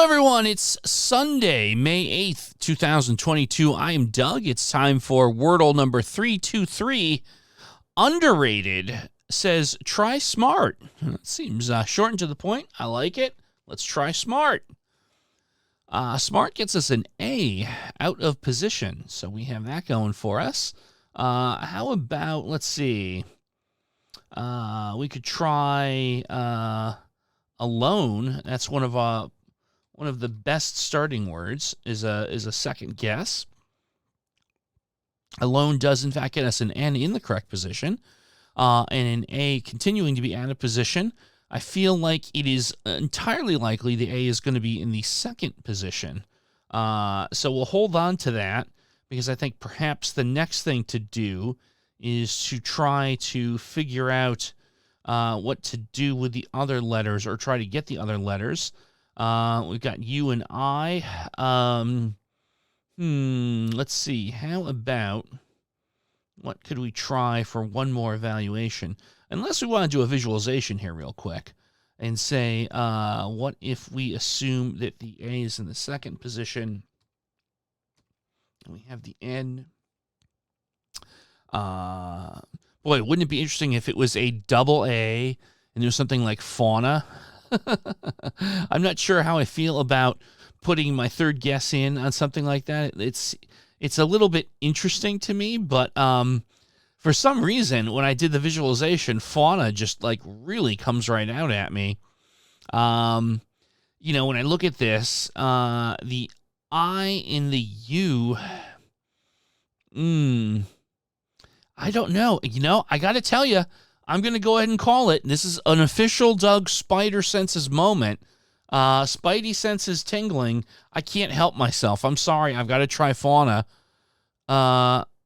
everyone. It's Sunday, May 8th, 2022. I am Doug. It's time for Wordle number 323. Underrated says, try smart. It seems short and to the point. I like it. Let's try smart. Smart gets us an A out of position, so we have that going for us. How about, let's see, we could try alone. That's one of the best starting words is a second guess. Alone does, in fact, get us an N in the correct position, and an A continuing to be out of position. I feel like it is entirely likely the A is going to be in the second position. So we'll hold on to that, because I think perhaps the next thing to do is to try to figure out what to do with the other letters, or try to get the other letters. We've got U and I. Let's see. How about, what could we try for one more evaluation? Unless we want to do a visualization here real quick and say, what if we assume that the A is in the second position and we have the N? Boy, wouldn't it be interesting if it was a double A and there's something like fauna? I'm not sure how I feel about putting my third guess in on something like that. It's a little bit interesting to me, but for some reason, when I did the visualization, fauna just like really comes right out at me. When I look at this, the I in the U, I don't know. I got to tell you, I'm going to go ahead and call it. This is an official Doug Spider Senses moment. Spidey senses tingling. I can't help myself. I'm sorry. I've got to try fauna.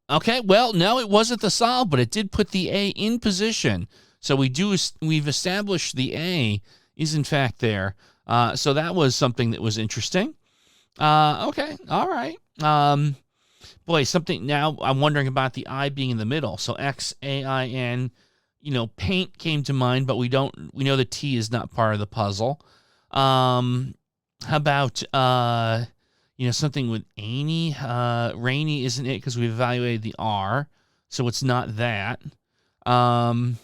Okay, well, no, it wasn't the solve, but it did put the A in position. So we've established the A is in fact there. So that was something that was interesting. Okay, all right. Boy, something now I'm wondering about the I being in the middle. So X-A-I-N, paint came to mind, but we know the T is not part of the puzzle. How about, something with Amy? Rainy isn't it, because we've evaluated the R, so it's not that. Of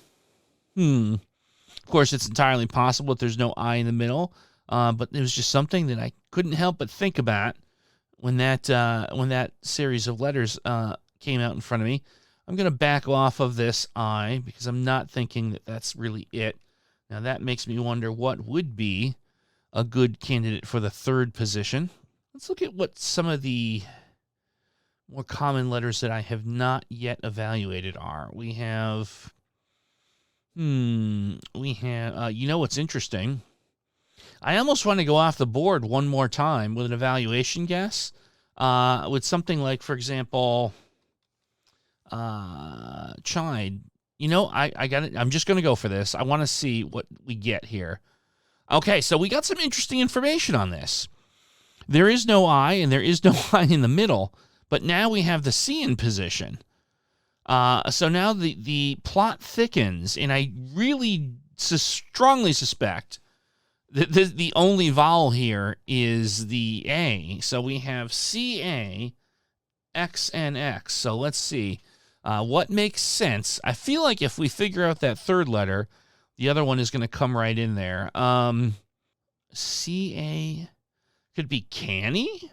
course, it's entirely possible that there's no I in the middle, but it was just something that I couldn't help but think about when that series of letters came out in front of me. I'm going to back off of this I, because I'm not thinking that that's really it. Now, that makes me wonder what would be a good candidate for the third position. Let's look at what some of the more common letters that I have not yet evaluated are. We have, what's interesting? I almost want to go off the board one more time with an evaluation guess, with something like, for example, chide. I got it. I'm just going to go for this. I want to see what we get here. Okay, so we got some interesting information on this. There is no I, and there is no I in the middle, but now we have the C in position. So now the plot thickens, and I really strongly suspect that the only vowel here is the A. So we have C-A, X-N-X. So let's see. What makes sense? I feel like if we figure out that third letter, the other one is going to come right in there. C-A, could be canny?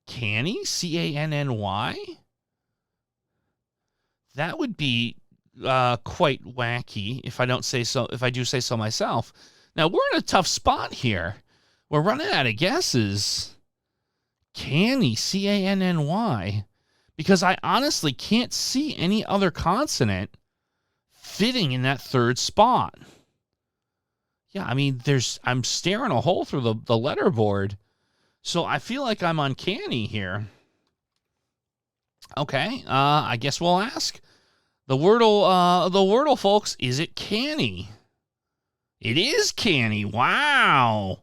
Canny? C-A-N-N-Y? That would be quite wacky if I do say so myself. Now, we're in a tough spot here. We're running out of guesses. Canny, C-A-N-N-Y. Because I honestly can't see any other consonant fitting in that third spot. Yeah, I mean, I'm staring a hole through the letter-board. So I feel like I'm uncanny here. Okay, I guess we'll ask. The Wordle, folks, is it canny? It is canny. Wow.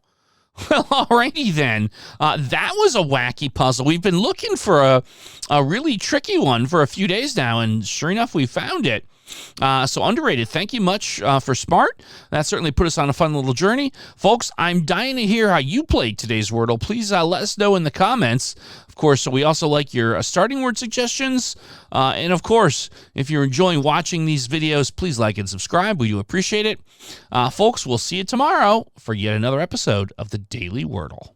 Well, alrighty then. That was a wacky puzzle. We've been looking for a really tricky one for a few days now, and sure enough, we found it. So underrated. Thank you much for Smart. That certainly put us on a fun little journey. Folks, I'm dying to hear how you played today's Wordle. Please let us know in the comments. Of course, we also like your starting word suggestions. And of course, if you're enjoying watching these videos, please like and subscribe. We do appreciate it. Folks, we'll see you tomorrow for yet another episode of the Daily Wordle.